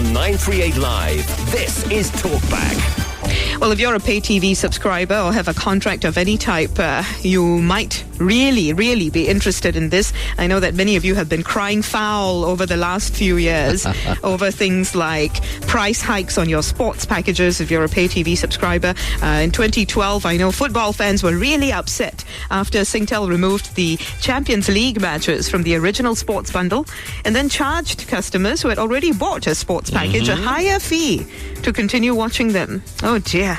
on 938 Live. This is Talkback. Well, if you're a pay TV subscriber or have a contract of any type, you might really be interested in this. I know that many of you have been crying foul over the last few years over things like price hikes on your sports packages if you're a pay TV subscriber. In 2012, I know football fans were really upset after Singtel removed the Champions League matches from the original sports bundle and then charged customers who had already bought a sports package a higher fee to continue watching them. Oh dear.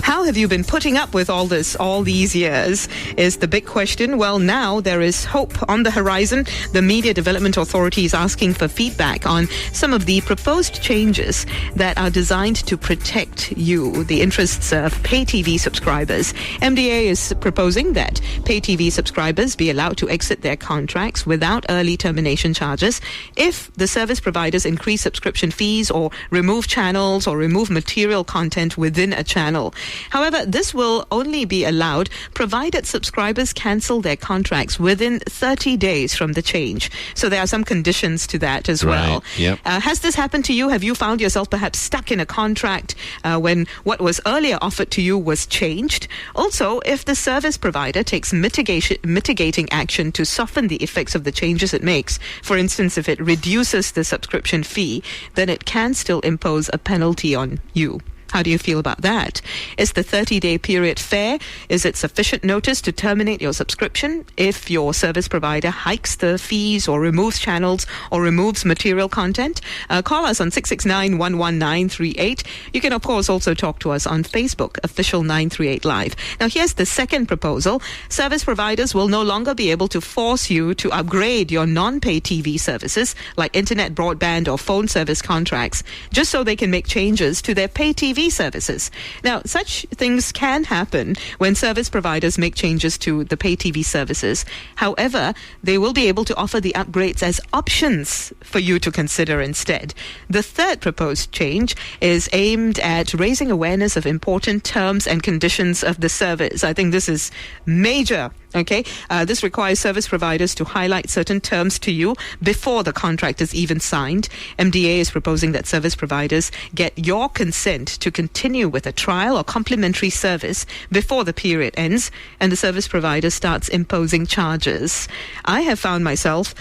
How have you been putting up with all this all these years is the big question. Well, now there is hope on the horizon. The Media Development Authority is asking for feedback on some of the proposed changes that are designed to protect you, the interests of pay TV subscribers. MDA is proposing that pay TV subscribers be allowed to exit their contracts without early termination charges if the service providers increase subscription fees or remove channels or remove material content within a channel. However, this will only be allowed provided subscribers cancel their contracts within 30 days from the change. So there are some conditions to that as well. Yep. Has this happened to you? Have you found yourself perhaps stuck in a contract when what was earlier offered to you was changed? Also, if the service provider takes mitigating action to soften the effects of the changes it makes, for instance, if it reduces the subscription fee, then it can still impose a penalty on you. How do you feel about that? Is the 30-day period fair? Is it sufficient notice to terminate your subscription if your service provider hikes the fees or removes channels or removes material content? Call us on 669-11938. You can, of course, also talk to us on Facebook, official 938 Live. Now, here's the second proposal. Service providers will no longer be able to force you to upgrade your non-pay TV services like internet, broadband or phone service contracts just so they can make changes to their pay TV services. Now, such things can happen when service providers make changes to the pay TV services. However, they will be able to offer the upgrades as options for you to consider instead. The third proposed change is aimed at raising awareness of important terms and conditions of the service. I think this is major. Okay, this requires service providers to highlight certain terms to you before the contract is even signed. MDA is proposing that service providers get your consent to continue with a trial or complimentary service before the period ends and the service provider starts imposing charges. I have found myself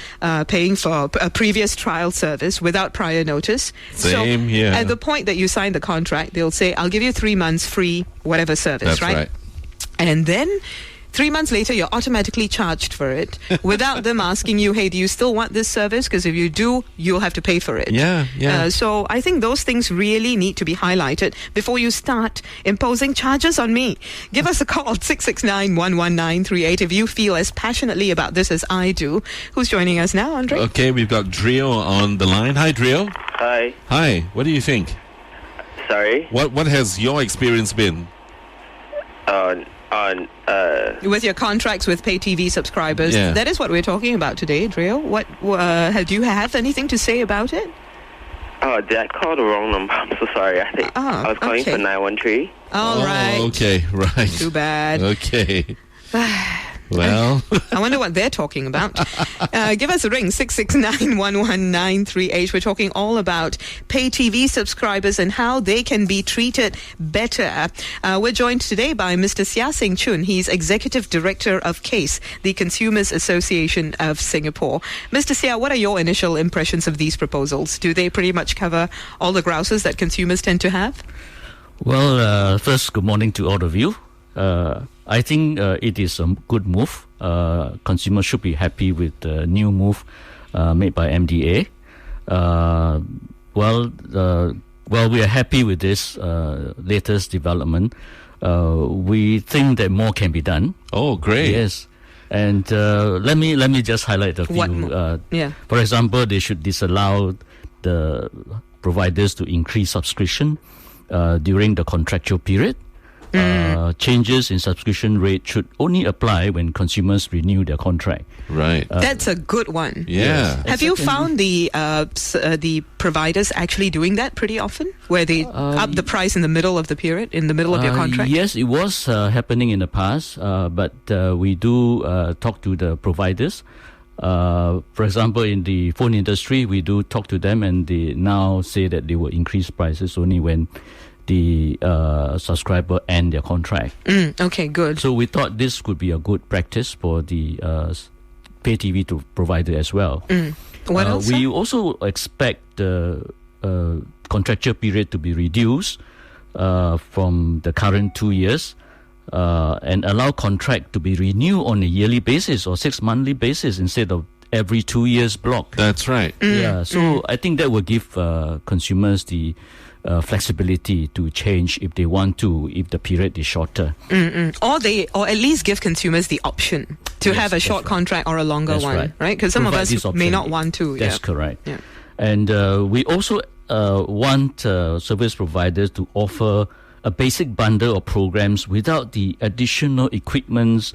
paying for a previous trial service without prior notice. Same here. At the point that you sign the contract, they'll say, I'll give you 3 months free whatever service, That's right. And then 3 months later, you're automatically charged for it without them asking you, hey, do you still want this service? Because if you do, you'll have to pay for it. Yeah. So I think those things really need to be highlighted before you start imposing charges on me. Give us a call, 669-11938, if you feel as passionately about this as I do. Who's joining us now, Andre? Okay, we've got Drio on the line. Hi, Drio. Hi. Hi. What do you think? Sorry? What has your experience been? With your contracts with pay TV subscribers. Yeah. That is what we're talking about today, Drio. Do you have anything to say about it? Oh, did I call the wrong number? I'm so sorry. I think I was calling for 913. All right. Okay, right. Too bad. Okay. Well, I wonder what they're talking about. Give us a ring, 669-11938. We're talking all about pay TV subscribers and how they can be treated better. We're joined today by Mr. Seah Seng. He's Executive Director of CASE, the Consumers Association of Singapore. Mr. Seah, what are your initial impressions of these proposals? Do they pretty much cover all the grouses that consumers tend to have? Well, first, good morning to all of you. I think it is a good move. Consumers should be happy with the new move made by MDA. We are happy with this latest development. We think that more can be done. oh, great. Yes. And let me just highlight a few. For example, they should disallow the providers to increase subscription during the contractual period. Changes in subscription rate should only apply when consumers renew their contract. Right. That's a good one. Yeah. Have you found the providers actually doing that pretty often, where they up the price in the middle of the period, in the middle of your contract? Yes, it was happening in the past, but we do talk to the providers For example, in the phone industry, we do talk to them, and they now say that they will increase prices only when the subscriber end their contract. Okay, good. So we thought this could be a good practice for the pay TV provider as well. What else? We also expect the contractual period to be reduced from the current 2 years and allow contract to be renewed on a yearly basis or 6 monthly basis instead of every 2 years block. That's right. Yeah, so I think that will give consumers the flexibility to change if they want to, if the period is shorter. Or at least give consumers the option to have a short contract or a longer one, right? Because some Provide of us may not want to. That's correct. Yeah. And we also want service providers to offer a basic bundle of programs without the additional equipments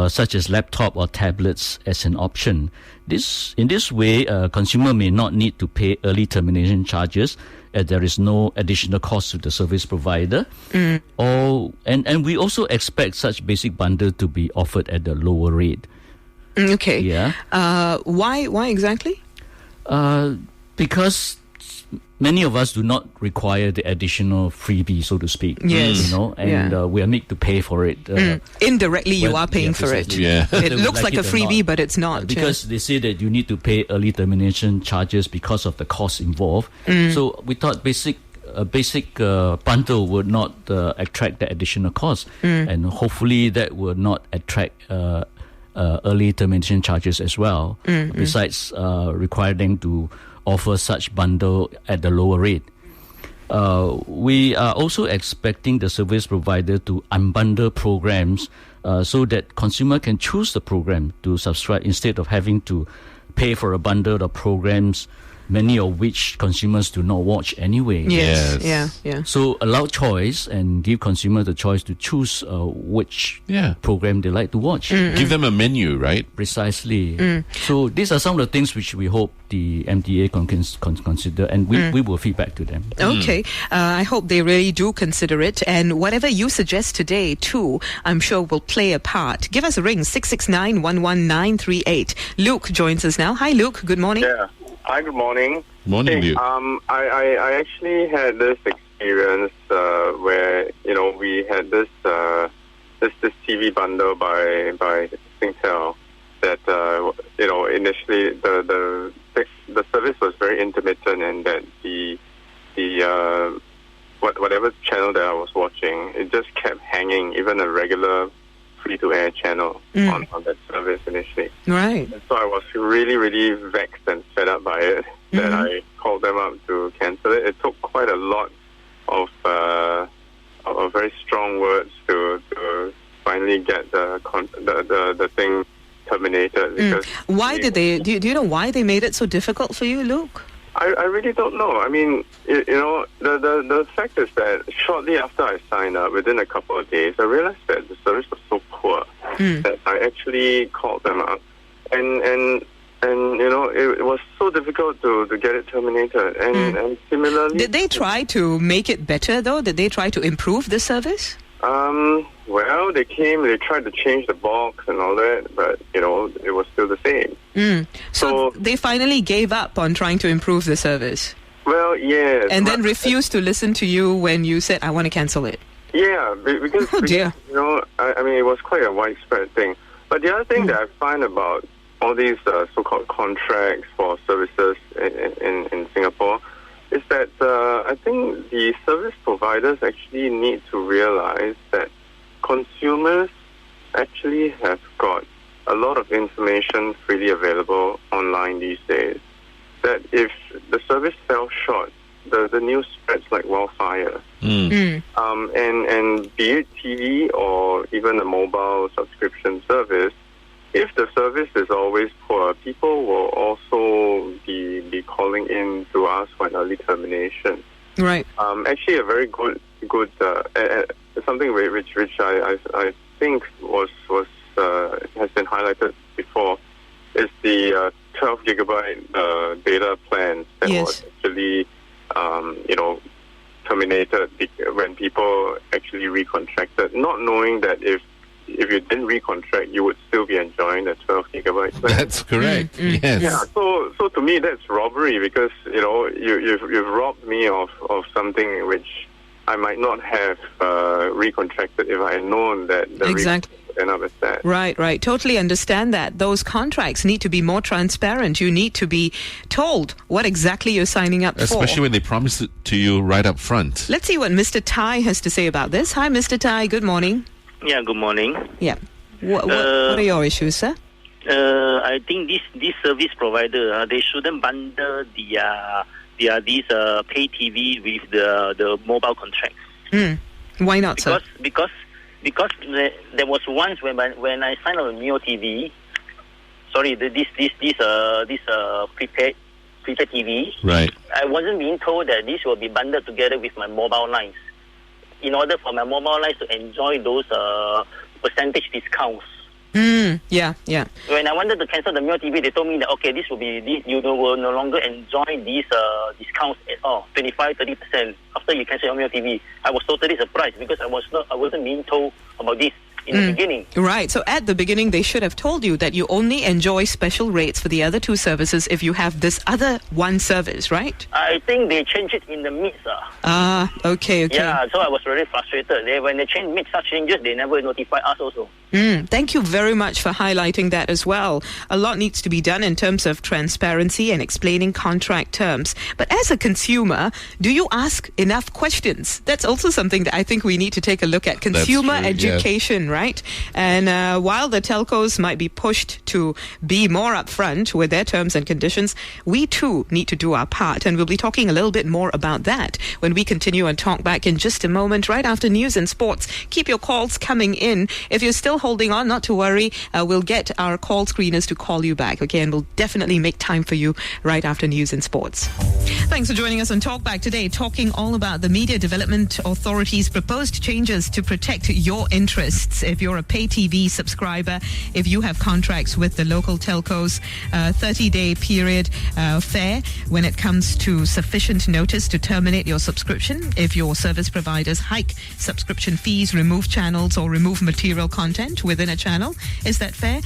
such as laptop or tablets as an option. In this way, consumer may not need to pay early termination charges as there is no additional cost to the service provider. And we also expect such basic bundle to be offered at a lower rate. Okay. Yeah. Why exactly? Because many of us do not require the additional freebie, so to speak. Yes. And we are made to pay for it. Indirectly, you are paying for it. Yeah. It looks like a freebie, but it's not. Because they say that you need to pay early termination charges because of the costs involved. So we thought a basic bundle would not attract the additional cost. And hopefully that will not attract early termination charges as well, besides requiring them to offer such bundle at the lower rate. We are also expecting the service provider to unbundle programs so that consumer can choose the program to subscribe instead of having to pay for a bundle of programs, many of which consumers do not watch anyway. Yes. Yeah. So allow choice and give consumer the choice to choose which program they like to watch. Give them a menu, right? Precisely. So these are some of the things which we hope the MDA can consider, and we will feedback to them. Okay. I hope they really do consider it, and whatever you suggest today too, I'm sure will play a part. Give us a ring, 669-11938. Luke joins us now. Hi Luke, good morning. Yeah. Hi, good morning. Morning, Luke. I actually had this experience where we had this TV bundle by Singtel that initially the service was very intermittent, and that the whatever channel that I was watching, it just kept hanging, even a regular free-to-air channel on that service initially. Right. And so I was really, really vexed and fed up by it that I called them up to cancel it. It took quite a lot of very strong words to finally get the thing terminated. Because why did they? Do you know why they made it so difficult for you, Luke? I really don't know. I mean, the fact is that shortly after I signed up, within a couple of days, I realized that the service was so poor that I actually called them up, and it was so difficult to get it terminated. And similarly, did they try to make it better though? Did they try to improve the service? Well, they tried to change the box and all that, but, it was still the same. So they finally gave up on trying to improve the service? Well, yes. And then refused to listen to you when you said, I want to cancel it? Yeah, because, dear. I mean, it was quite a widespread thing. But the other thing that I find about all these so-called contracts for services in Singapore is that I think the service providers actually need to realize that consumers actually have got a lot of information freely available online these days. That if the service fell short, the news spreads like wildfire. And be it TV or even a mobile subscription service, if the service is always poor, people will also be calling in to ask for an early termination. Right. Actually, a very good something which I think has been highlighted before is the 12 gigabyte data plan that was actually terminated when people actually recontracted, not knowing that if if you didn't recontract, you would still be enjoying the 12 gigabytes. That's correct. Yes. Yeah. So to me, that's robbery because you've robbed me of something which I might not have recontracted if I had known that the exactly. end up as that. Right. Totally understand that. Those contracts need to be more transparent. You need to be told what exactly you're signing up for. Especially when they promise it to you right up front. Let's see what Mr. Tai has to say about this. Hi, Mr. Tai. Good morning. Yeah, good morning. Yeah. What are your issues, sir? I think this service provider, they shouldn't bundle these pay TV with the mobile contracts. Why not, sir? Because there was once when I signed up with Mio TV. Sorry, this prepaid TV. Right. I wasn't being told that this will be bundled together with my mobile lines, in order for my mobile lines to enjoy those percentage discounts. Yeah. When I wanted to cancel the Mio TV, they told me that you will no longer enjoy these discounts at all, 25-30% after you cancel your Mio TV. I was totally surprised because I wasn't being told about this in the beginning. Right. So at the beginning, they should have told you that you only enjoy special rates for the other two services if you have this other one service, right? I think they changed it in the midst. Okay. Yeah, so I was very frustrated. When they made such changes, they never notified us also. Thank you very much for highlighting that as well. A lot needs to be done in terms of transparency and explaining contract terms. But as a consumer, do you ask enough questions? That's also something that I think we need to take a look at. Consumer education, right? And while the telcos might be pushed to be more upfront with their terms and conditions, we too need to do our part. And we'll be talking a little bit more about that when we continue on Talkback in just a moment, right after news and sports. Keep your calls coming in. If you're still holding on, not to worry. We'll get our call screeners to call you back, okay? And we'll definitely make time for you right after news and sports. Thanks for joining us on Talkback today, talking all about the Media Development Authority's proposed changes to protect your interests. If you're a pay TV subscriber, if you have contracts with the local telcos, 30-day period fair when it comes to sufficient notice to terminate your subscription. If your service providers hike subscription fees, remove channels or remove material content within a channel. Is that fair?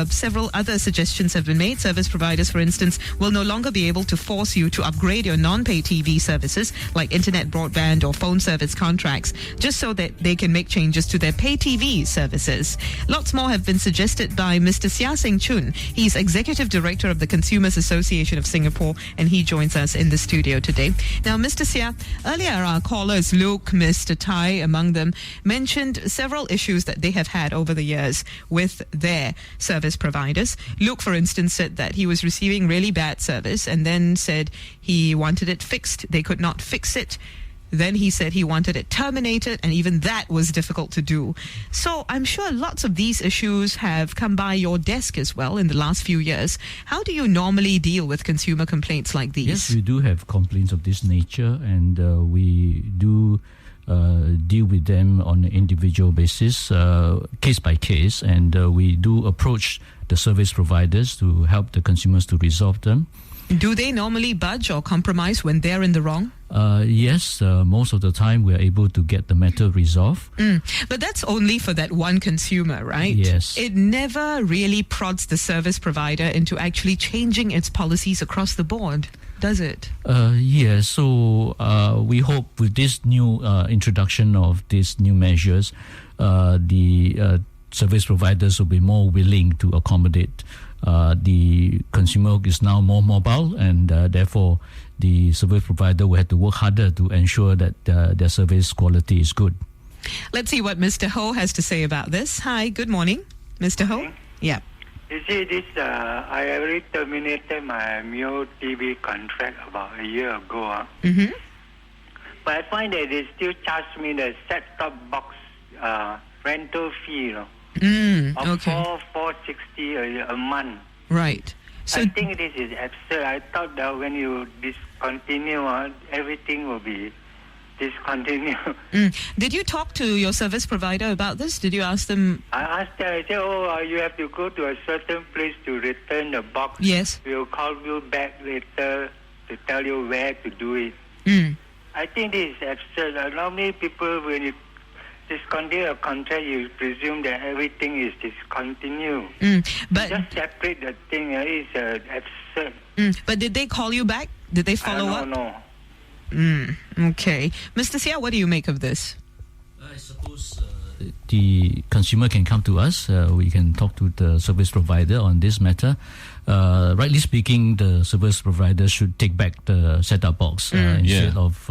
Several other suggestions have been made. Service providers, for instance, will no longer be able to force you to upgrade your non-pay TV services like internet broadband or phone service contracts just so that they can make changes to their pay TV services. Lots more have been suggested by Mr. Seah. He's Executive Director of the Consumers Association of Singapore, and he joins us in the studio today. Now, Mr. Seah, earlier our callers, Luke, Mr. Tai, among them, mentioned several issues that they have had over the years with their service providers. Luke, for instance, said that he was receiving really bad service and then said he wanted it fixed. They could not fix it. Then he said he wanted it terminated, and even that was difficult to do. So I'm sure lots of these issues have come by your desk as well in the last few years. How do you normally deal with consumer complaints like these? Yes, we do have complaints of this nature, and we do deal with them on an individual basis, case by case, and we do approach the service providers to help the consumers to resolve them. Do they normally budge or compromise when they're in the wrong? Yes, most of the time we are able to get the matter resolved. But that's only for that one consumer, right? Yes. It never really prods the service provider into actually changing its policies across the board, does it? Yes, so we hope with this new introduction of these new measures, the service providers will be more willing to accommodate. The consumer is now more mobile, and therefore the service provider will have to work harder to ensure that their service quality is good. Let's see what Mr. Ho has to say about this. Hi, good morning, Mr. Ho. Yeah. You see, I already terminated my Mio TV contract about a year ago. But I find that they still charge me the set-top box rental fee, of $460 a month. Right. So I think this is absurd. I thought that when you discontinue, everything will be discontinued. Did you talk to your service provider about this? Did you ask them? I asked them, I said, you have to go to a certain place to return the box. Yes. We'll call you back later to tell you where to do it. I think this is absurd. Normally people, when you discontinue a contract, you presume that everything is discontinued. But just separate the thing is absurd. But did they call you back? Did they follow up? No. Okay. Mr. Seah, what do you make of this? I suppose the consumer can come to us. We can talk to the service provider on this matter. Rightly speaking, the service provider should take back the set-top box instead of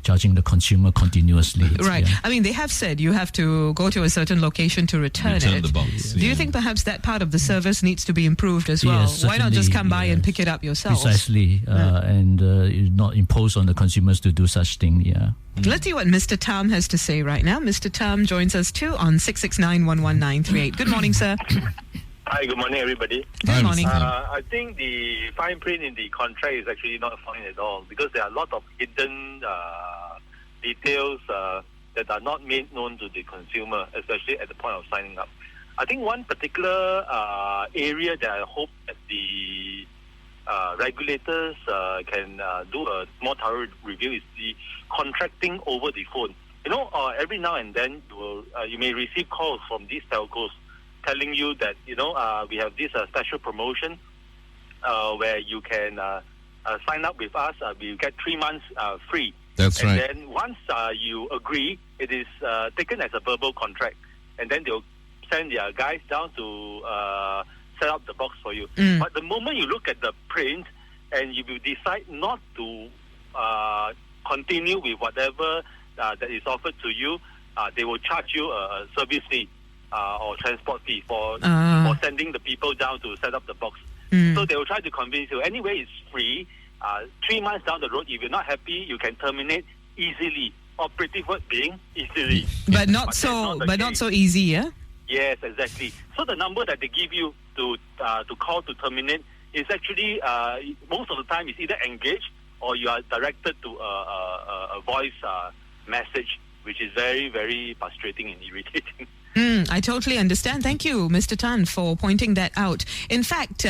charging the consumer continuously. Right. Yeah. I mean, they have said you have to go to a certain location to return it. The box. Do you think perhaps that part of the service needs to be improved as well? Yes, why not just come by and pick it up yourself? Precisely. And not impose on the consumers to do such thing. Yeah. Let's see what Mr. Tam has to say right now. Mr. Tam joins us too on 669-11938. Good morning, sir. Hi, good morning, everybody. Good morning. I think the fine print in the contract is actually not fine at all because there are a lot of hidden details that are not made known to the consumer, especially at the point of signing up. I think one particular area that I hope that the regulators can do a more thorough review is the contracting over the phone. You know, every now and then you may receive calls from these telcos telling you that, you know, we have this special promotion where you can sign up with us. We get 3 months free. That's right. And then once you agree, it is taken as a verbal contract. And then they'll send their guys down to set up the box for you. But the moment you look at the print and you decide not to continue with whatever that is offered to you, they will charge you a service fee or transport fee for sending the people down to set up the box. So they will try to convince you. Anyway, it's free. 3 months down the road, if you're not happy, you can terminate easily. Operative word being easily. But not so easy, yeah? Yes, exactly. So the number that they give you to call to terminate is actually most of the time is either engaged or you are directed to a voice message, which is very, very frustrating and irritating. I totally understand. Thank you, Mr. Tan, for pointing that out. In fact,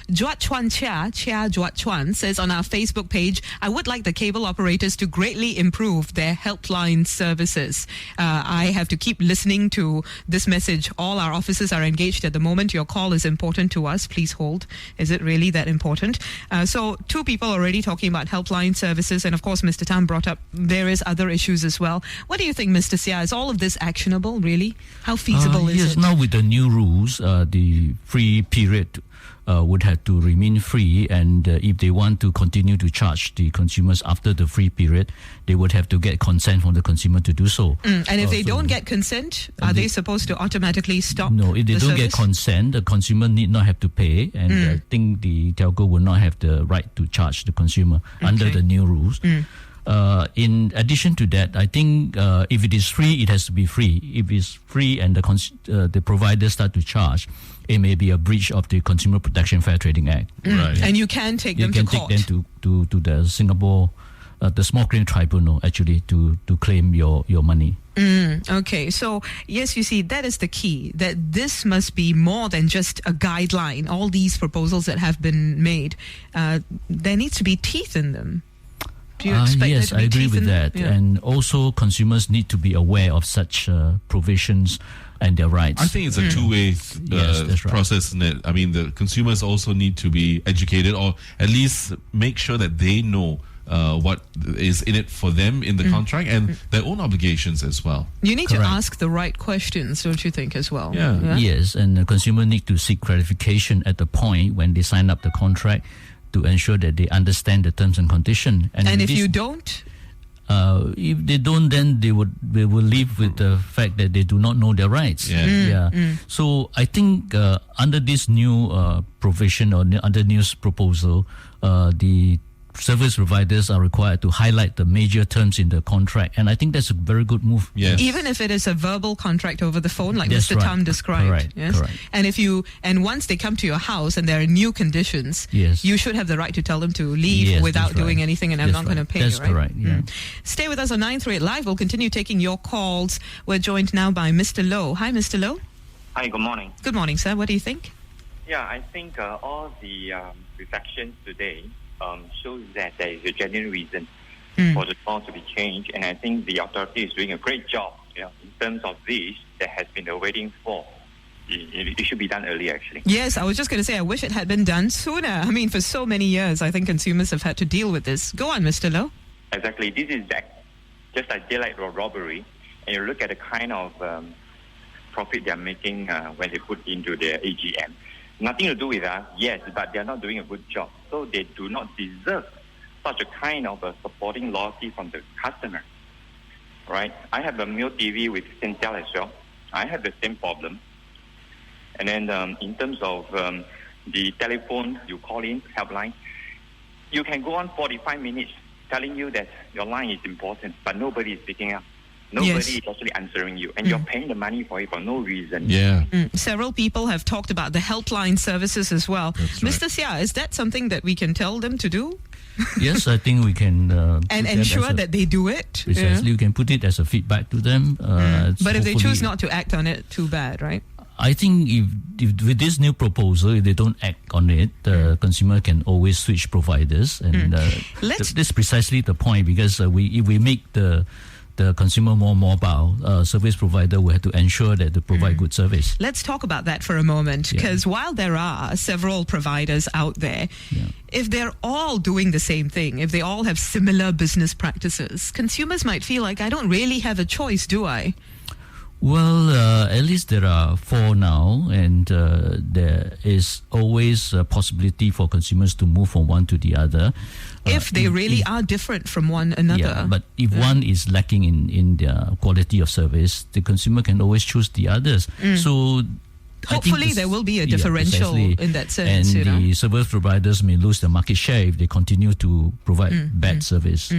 Juat Chuan Chia Juat Chuan says on our Facebook page, I would like the cable operators to greatly improve their helpline services. I have to keep listening to this message. All our officers are engaged at the moment. Your call is important to us. Please hold. Is it really that important? So 2 people already talking about helpline services. And of course, Mr. Tan brought up various other issues as well. What do you think, Mr. Seah? Is all of this actionable, really? How feasible is yes, it? now with the new rules, the free period would have to remain free, and if they want to continue to charge the consumers after the free period, they would have to get consent from the consumer to do so. And if they don't get consent, are they supposed to automatically stop? No, if they don't get consent, the consumer need not have to pay, and I think the telco will not have the right to charge the consumer under the new rules. In addition to that, I think if it is free, it has to be free. If it's free and the providers start to charge, it may be a breach of the Consumer Protection Fair Trading Act. Right. And you can take them to court. You can take them to the Singapore, the Small Claim Tribunal, actually, to claim your money. Okay, so yes, you see, that is the key, that this must be more than just a guideline. All these proposals that have been made, there needs to be teeth in them. Do you expect yes, there to be I agree with that. Yeah. And also consumers need to be aware of such provisions and their rights. I think it's a two-way process. Right. I mean, the consumers also need to be educated, or at least make sure that they know what is in it for them in the contract and their own obligations as well. You need to ask the right questions, don't you think, as well? Yeah. Yes, and the consumer need to seek clarification at the point when they sign up the contract, to ensure that they understand the terms and conditions. And if you don't? If they don't, then they will live with the fact that they do not know their rights. So I think under this new provision or under this proposal, the service providers are required to highlight the major terms in the contract, and I think that's a very good move. Yes. Even if it is a verbal contract over the phone, like Mr. Tam described. Correct. Yes? Correct. And once they come to your house and there are new conditions, you should have the right to tell them to leave without doing anything, and I'm not going to pay that's you, right? Correct. Yeah. Stay with us on 938 Live. We'll continue taking your calls. We're joined now by Mr. Low. Hi, Mr. Low. Hi, good morning. Good morning, sir. What do you think? Yeah, I think all the reflections today shows that there is a genuine reason for the law to be changed, and I think the authority is doing a great job, in terms of this that has been awaiting for. It should be done earlier, actually. Yes, I was just going to say, I wish it had been done sooner. I mean, for so many years, I think consumers have had to deal with this. Go on, Mr. Low. Exactly. This is just like daylight robbery. And you look at the kind of profit they're making when they put into their AGM. Nothing to do with us, yes, but they're not doing a good job. So they do not deserve such a kind of supporting loyalty from the customer. Right? I have a Mio TV with Seng as well. I have the same problem. And then in terms of the telephone, you call in, helpline, you can go on 45 minutes telling you that your line is important, but nobody is picking up. Nobody is actually answering you, and you're paying the money for it for no reason. Yeah. Several people have talked about the helpline services as well. That's Mr. right. Seah, is that something that we can tell them to do? Yes, I think we can. And ensure that they do it? Precisely, you can put it as a feedback to them. But if they choose not to act on it, too bad, right? I think if with this new proposal, if they don't act on it, the consumer can always switch providers. And that's precisely the point, because if we make the consumer more mobile, service provider will have to ensure that they provide good service. Let's talk about that for a moment, because while there are several providers out there, if they're all doing the same thing, if they all have similar business practices, consumers might feel like, I don't really have a choice, do I? Well, at least there are 4 now, and there is always a possibility for consumers to move from one to the other. If they really are different from one another. Yeah, but if one is lacking in their quality of service, the consumer can always choose the others. So hopefully there will be a differential in that sense. And the service providers may lose their market share if they continue to provide bad service.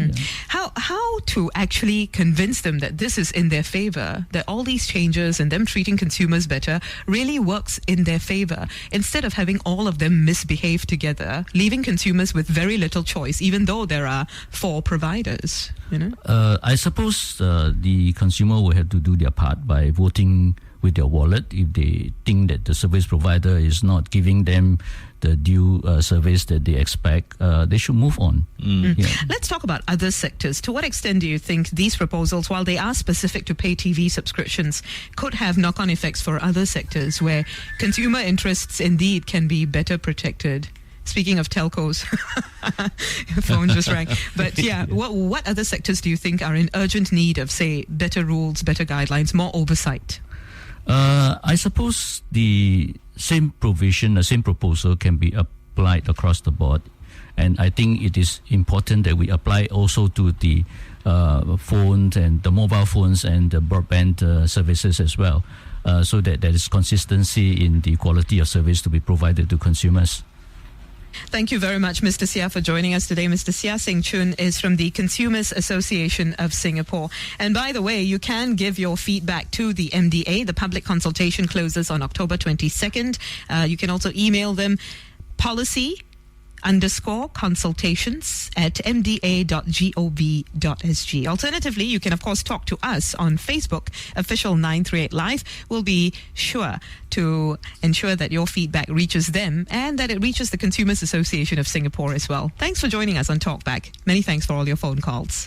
How to actually convince them that this is in their favor, that all these changes and them treating consumers better really works in their favor, instead of having all of them misbehave together, leaving consumers with very little choice, even though there are 4 providers. I suppose the consumer will have to do their part by voting with their wallet. If they think that the service provider is not giving them the due service that they expect, they should move on. Let's talk about other sectors. To what extent do you think these proposals, while they are specific to pay TV subscriptions, could have knock-on effects for other sectors where consumer interests indeed can be better protected? Speaking of telcos, your phone just rang. But what other sectors do you think are in urgent need of, say, better rules, better guidelines, more oversight? I suppose the same provision, the same proposal can be applied across the board. And I think it is important that we apply also to the phones and the mobile phones and the broadband services as well, so that there is consistency in the quality of service to be provided to consumers. Thank you very much, Mr. Seah, for joining us today. Mr. Seah Seng Chun is from the Consumers Association of Singapore. And by the way, you can give your feedback to the MDA. The public consultation closes on October 22nd. You can also email them policy_consultations@mda.gov.sg. Alternatively, you can, of course, talk to us on Facebook, Official 938 Live. We'll be sure to ensure that your feedback reaches them and that it reaches the Consumers Association of Singapore as well. Thanks for joining us on Talkback. Many thanks for all your phone calls.